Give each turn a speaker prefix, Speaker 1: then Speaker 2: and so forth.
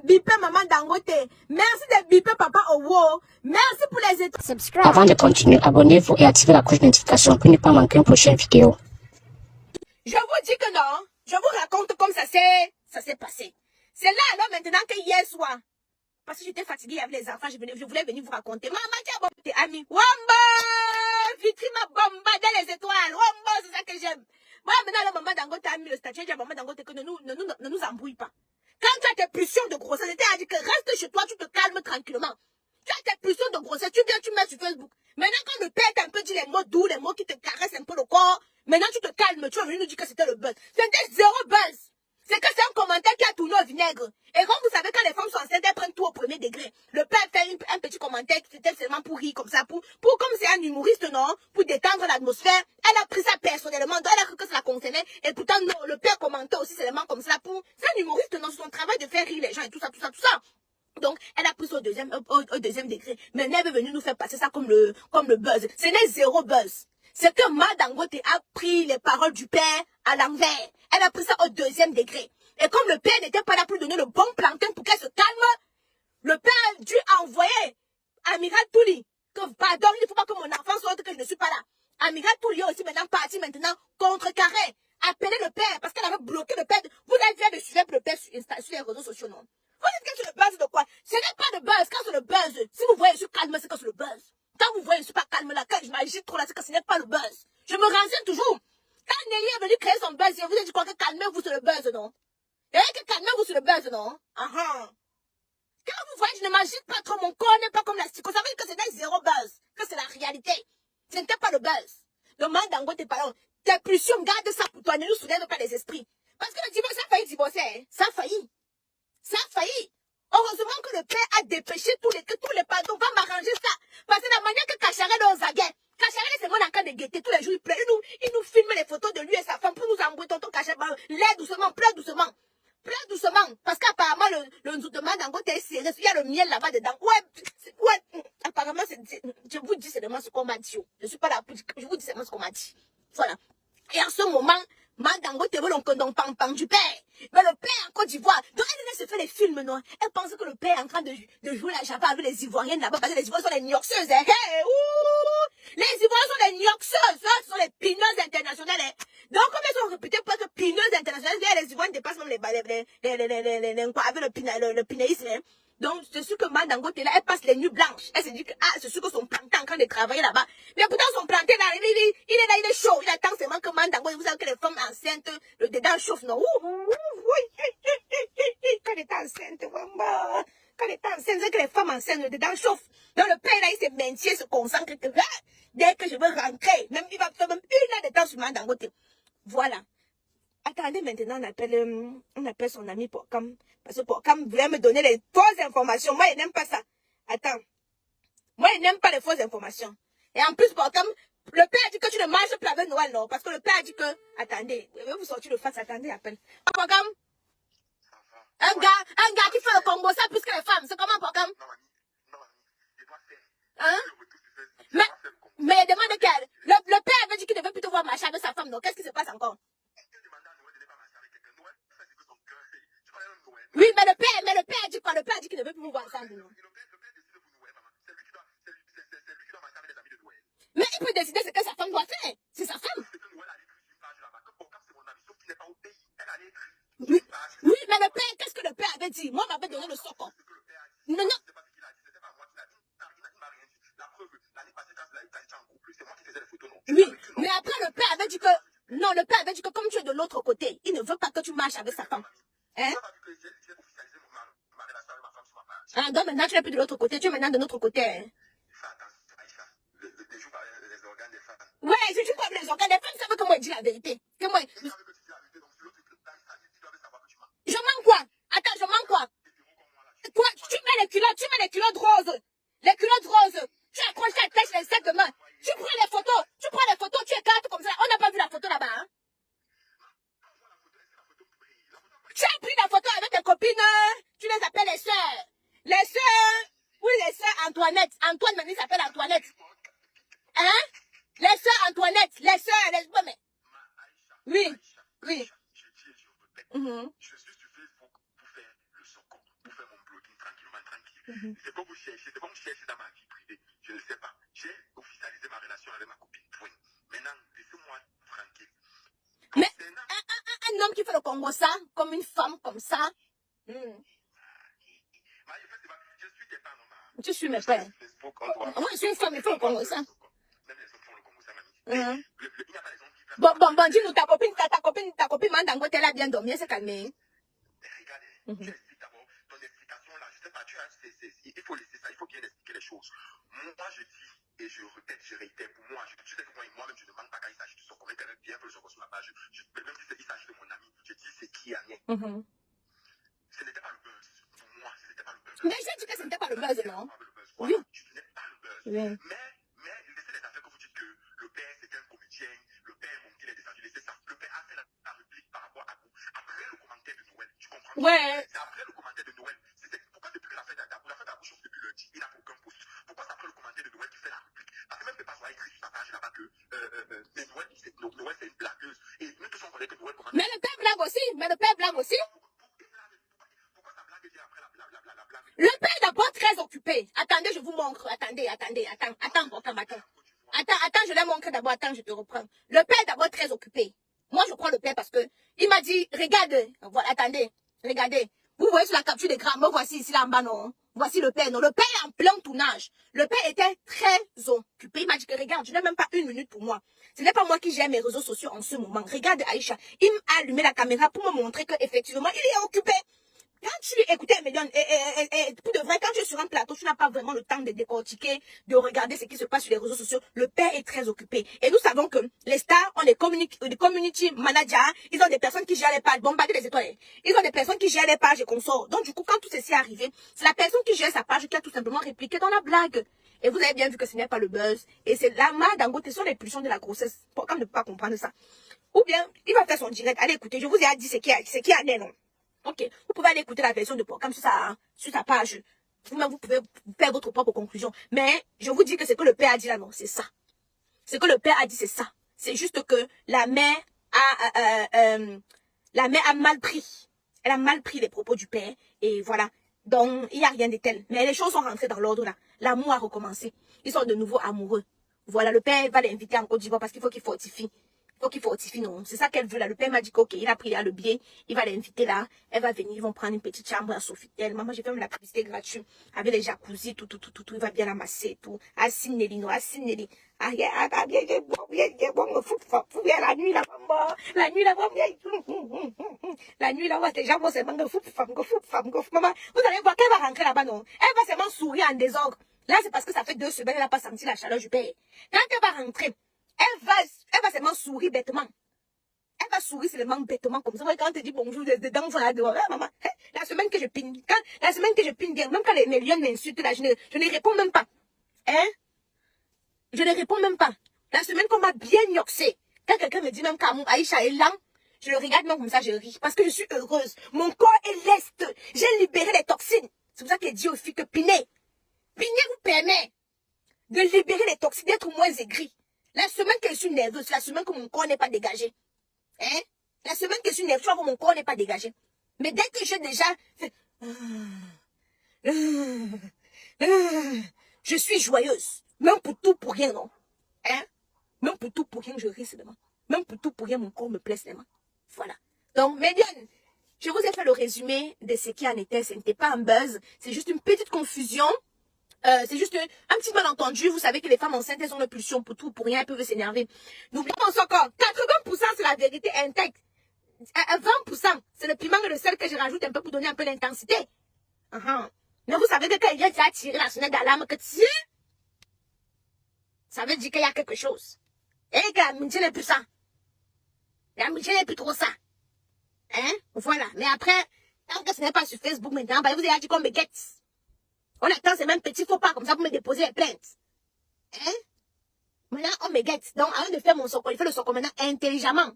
Speaker 1: biper maman Dangote. Merci de biper papa Owo. Merci pour les étoiles.
Speaker 2: Subscribe. Avant de continuer, abonnez-vous et activez la cloche de notification pour ne pas manquer une prochaine vidéo.
Speaker 1: Je vous dis que non. Je vous raconte comme ça s'est passé. C'est là alors maintenant que hier soir, parce que j'étais fatiguée avec les enfants, je voulais venir vous raconter. Maman, tiens, bon, tes amis. Wamba! Vitrima bomba dans les étoiles. Wamba, c'est ça que j'aime. Moi, maintenant, la maman Dangote a mis le statut de maman Dangote que ne nous embrouille pas. Quand tu as tes pulsions de grossesse, c'est-à-dire que reste chez toi, tu te calmes tranquillement. Tu as tes pulsions de grossesse, tu viens, tu mets sur Facebook. Maintenant, quand le père t'a un peu dit les mots doux, les mots qui te caressent un peu le corps, maintenant tu te calmes, tu vas venir nous dire que c'était le buzz. C'était zéro buzz. C'est que c'est un commentaire qui a tourné au vinaigre. Et comme vous savez, quand les femmes sont enceintes, elles prennent tout au premier degré. Le père fait un petit commentaire qui était seulement pour rire comme ça, pour comme c'est un humoriste, non, pour détendre l'atmosphère. Elle a pris ça personnellement, donc elle a cru que ça la concernait. Et pourtant, non, le père commentait aussi seulement comme ça pour... C'est un humoriste, non, c'est son travail de faire rire les gens et tout ça. Donc, elle a pris ça au deuxième degré. Mais elle est venue nous faire passer ça comme le buzz. Ce n'est zéro buzz. C'est que Maman Dangote a pris les paroles du père à l'envers. Elle a pris ça au deuxième degré. Et comme le père n'était pas là pour donner le bon plantain pour qu'elle se calme, le père a dû envoyer Amiral Touli que, pardon, il ne faut pas que mon enfant sorte que je ne suis pas là. Amiral Touli est aussi maintenant parti contrecarrer, appeler le père parce qu'elle avait bloqué le père. Vous avez fait de suivre le père sur les réseaux sociaux, non? Vous dites que c'est le buzz de quoi? Ce n'est pas de buzz. Quand c'est le buzz, si vous voyez je suis calme, c'est que c'est le buzz. Quand vous voyez je suis pas calme là, quand je m'agite trop là, c'est que ce n'est pas le buzz. Je me renseigne toujours. Quand Nelly est venu créer son buzz, je vous ai dit quoi que calmez-vous sur le buzz, non? Et que calmez-vous sur le buzz, non? Quand vous voyez, je ne m'agite pas trop, mon corps n'est pas comme la psycho. Ça veut dire que c'est zéro buzz, que c'est la réalité. Ce n'était pas le buzz. Le man Dangote, pardon, tes pulsions, garde ça pour toi, ne nous soulève pas les esprits. Parce que le divorce, ça a failli divorcer, hein? Ça a failli. Ça a failli. Heureusement que le père a dépêché tous les pardons. Va m'arranger ça. Parce que la manière que Kacharel est aux aguets. Kacharel, c'est moi en train de guetter tous les jours. Il nous filme les photos de lui et sa femme pour nous embrouiller. Tonton Kacharel, l'air doucement, pleure doucement. Pleure doucement. Parce qu'apparemment, le nzoutement Dangote est serré. Il y a le miel là-bas dedans. Ouais. Apparemment, je vous dis seulement ce qu'on m'a dit. Je ne suis pas là pour dire. Je vous dis seulement ce qu'on m'a dit. Voilà. Et en ce moment, Maman Dangote veut donc pam du père. Mais le père en Côte d'Ivoire, donc elle se fait les films, non? Elle pense que le père est en train de jouer la java avec les Ivoiriennes là-bas, parce que les Ivoiriens sont les nioxeuses, hein? Hey, ouh! Les Ivoiriens sont les nioxeuses, ce sont les pineuses internationales, hein? Donc, comme elles sont réputées pour être pineuses internationales, les Ivoiriens dépassent même avec le pinéisme, hein? Donc, c'est sûr que Maman Dangote, là, elle passe les nuits blanches. Elle se dit que, c'est sûr que son plantain est en train de travailler là-bas. Mais pourtant, son plantain, là, il est là, il est chaud. Il attend seulement que Maman Dangote, vous savez que les femmes enceintes, le dedans chauffe, non? Quand elle est enceinte, quand elle est enceinte, c'est que les femmes enceintes, le dedans chauffe. Donc, le père, là, il se maintient, se concentre, que, dès que je veux rentrer, même, il va faire même 1 heure de temps sur Maman Dangote. Voilà. Attendez, maintenant, on appelle son ami Porcam. Parce que Porcam voulait me donner les fausses informations. Moi, il n'aime pas ça. Attends. Moi, il n'aime pas les fausses informations. Et en plus, Porcam, le père a dit que tu ne manges pas avec Noël, non? Parce que le père a dit que... Attendez, je vais vous sortir le face. Attendez, appelle. Porcam? Un gars qui fait le combo, ça plus que les femmes. C'est comment, Porcam? Hein? Mais il demande qu'elle. Le père avait dit qu'il devait plutôt voir marcher avec sa femme, non? Qu'est-ce qui se passe encore? Oui, mais le père a dit quoi? Le père a dit qu'il ne veut plus nous voir ensemble, non? Mais il peut décider ce que sa femme doit faire. C'est sa femme. Oui, mais le père, qu'est-ce que le père avait dit? Moi, m'avait donné le socle. Non. Oui, mais après, le père avait dit que... Non, le père avait dit que comme tu es de l'autre côté, il ne veut pas que tu marches avec sa femme. Hein? Donc maintenant, tu n'es plus de l'autre côté, tu es maintenant de notre côté. Hein? Ouais, je joue comme les organes. Les femmes savent que moi, je dis la vérité. Que moi... Je mens quoi? Attends, je mens quoi? Quoi? Tu mets les culottes roses. Les culottes roses. Tu accroches ta tête les 7 mains. Tu prends les photos, tu écartes comme ça. On n'a pas vu la photo là-bas, hein? Tu as pris la photo avec tes copines, tu les appelles les sœurs. Les sœurs, oui, les sœurs Antoinette. Antoine, maintenant, il s'appelle Antoinette. Hein? Les sœurs Antoinette, les sœurs, les... Mais... Oui. Je suis sur Facebook pour faire le socon, pour faire mon
Speaker 3: C'est pas vous chercher, c'est pas vous chercher dans ma vie privée. Je ne sais pas. J'ai officialisé ma relation avec ma copine. Point. Maintenant, laissez-moi tranquille.
Speaker 1: Mais un homme qui fait le Congo ça, comme une femme comme ça.
Speaker 3: Je suis des femmes normales.
Speaker 1: Tu suis mes pères. Moi, je suis une femme, il faut le Congo ça.
Speaker 3: Même les autres font le Congo ça, mamie. Il n'y a pas les hommes qui
Speaker 1: Bon, dis-nous, ta copine, Mandango, elle a bien dormi, elle s'est calmée.
Speaker 3: Regardez, tu expliques d'abord ton explication là. Je sais pas, il faut laisser ça, il faut bien expliquer les choses. Moi, je dis et je répète, je réitère pour moi. Tu sais que moi-même, je ne demande pas quand il s'agit de son comment quelqu'un bien peut le sur ma page. Même si il s'agit de mon ami, je dis c'est qui en est. Ce n'était pas le buzz. Pour moi, ce n'était pas le buzz.
Speaker 1: Mais j'ai dit que ce n'était pas le buzz, non?
Speaker 3: Oui. Tu n'es pas le buzz.
Speaker 1: Oui.
Speaker 3: Mais laissez les affaires que vous dites que le père c'était un comédien, le père mon qu'il est descendu, laissez ça. Le père a fait la réplique par rapport à vous. Après le commentaire de Noël, tu comprends?
Speaker 1: Ouais.
Speaker 3: C'est après le commentaire de Noël. Pourquoi depuis que la fête d'Adabou, la fête d'Adabou chauffe depuis lundi, il n'a aucun post. Pourquoi c'est après le commentaire de Noël qui fait la réplique? Parce que même Pépé soit écrit sur sa page là-bas que Noël c'est une blagueuse. Et nous tous on connaît que Noël commence.
Speaker 1: Mais le père blague aussi.
Speaker 3: Pourquoi ça blague dit après la blague?
Speaker 1: Le père est d'abord très occupé. Attendez, je vous montre. Attends, je l'ai montré d'abord. Attends, je te reprends. Le père est d'abord très occupé. Moi, je prends le père parce que il m'a dit, regarde, voilà, attendez, regardez. Vous voyez sur la capture d'écran, moi voici ici là en bas, non? Voici le père, non? Le père est en plein tournage. Le père était très occupé. Il m'a dit que regarde, je n'ai même pas une minute pour moi. Ce n'est pas moi qui gère mes réseaux sociaux en ce moment. Regarde Aïcha, il m'a allumé la caméra pour me montrer qu'effectivement, il est occupé. Quand tu écoutes Mélione, et pour de vrai, quand tu es sur un plateau, tu n'as pas vraiment le temps de décortiquer, de regarder ce qui se passe sur les réseaux sociaux. Le père est très occupé. Et nous savons que les stars ont des community managers, ils ont des personnes qui gèrent les pages, bombarder les étoiles. Ils ont des personnes qui gèrent les pages et consorts. Donc du coup, quand tout ceci est arrivé, c'est la personne qui gère sa page qui a tout simplement répliqué dans la blague. Et vous avez bien vu que ce n'est pas le buzz. Et c'est la Dangote sur les pulsions de la grossesse. Comme ne pas comprendre ça. Ou bien, il va faire son direct. Allez, écoutez, je vous ai dit ce qui a n'est non. Ok, vous pouvez aller écouter la version de Porcam sur sa page. Vous-même, vous pouvez faire votre propre conclusion. Mais je vous dis que ce que le père a dit là, non, c'est ça. Ce que le père a dit, c'est ça. C'est juste que la mère a mal pris. Elle a mal pris les propos du père. Et voilà. Donc, il n'y a rien de tel. Mais les choses sont rentrées dans l'ordre là. L'amour a recommencé. Ils sont de nouveau amoureux. Voilà, le père va l'inviter en Côte d'Ivoire parce qu'il faut qu'il fortifie. Il faut qu'il fortifie, non. C'est ça qu'elle veut là. Le père m'a dit qu'ok, il a pris là le billet. Il va l'inviter là. Elle va venir. Ils vont prendre une petite chambre à Sofitel. Maman, j'ai fait même la publicité gratuite. Avec les jacuzzi, tout. Il va bien l'amasser, tout. Assine Nelly, non. Assine Nelly. La nuit là, maman. La nuit là, on va déjà voir c'est maman. Maman, vous allez voir qu'elle va rentrer là-bas, non. Elle va seulement sourire en désordre. Là, c'est parce que ça fait 2 semaines, elle n'a pas senti la chaleur du père. Quand elle va rentrer, elle va seulement sourire bêtement. Elle va sourire seulement bêtement comme ça. Quand elle te dit bonjour, dedans, voilà, maman. La semaine que je pine, bien, même quand les lions m'insultent, là, je ne réponds même pas. Hein? Je ne réponds même pas. La semaine qu'on m'a bien yoxé, quand quelqu'un me dit même qu'Amour Aïcha est lent, je le regarde même comme ça, je ris. Parce que je suis heureuse. Mon corps est leste. J'ai libéré les toxines. C'est pour ça qu'il dit aux filles que Piné vous permet de libérer les toxines, d'être moins aigri. La semaine que je suis nerveuse, la semaine que mon corps n'est pas dégagé. Hein? La semaine que je suis nerveuse, tu vois que mon corps n'est pas dégagé. Mais dès que j'ai déjà fait... je suis joyeuse. Même pour tout, pour rien, non? Hein? Même pour tout, pour rien, je ris seulement. Même pour tout, pour rien, mon corps me plaît seulement. Voilà. Donc, Mélione, je vous ai fait le résumé de ce qui en était. Ce n'était pas un buzz. C'est juste une petite confusion. C'est juste un petit malentendu. Vous savez que les femmes enceintes, elles ont une pulsion pour tout, pour rien, elles peuvent s'énerver. N'oubliez pas encore, 80% c'est la vérité intègre. 20% c'est le piment et le sel que je rajoute un peu pour donner un peu d'intensité. Mais vous savez que quand il y a déjà tiré la sonnette d'alarme, que ça veut dire qu'il y a quelque chose. Et que l'amitié n'est plus ça. L'amitié n'est plus trop ça. Hein? Voilà. Mais après, tant que ce n'est pas sur Facebook maintenant, bah, vous avez dit qu'on me guette. On attend ces mêmes petits faux pas comme ça pour me déposer les plaintes. Hein? Maintenant, on me guette. Donc, avant de faire mon socol, il fait le socol maintenant intelligemment.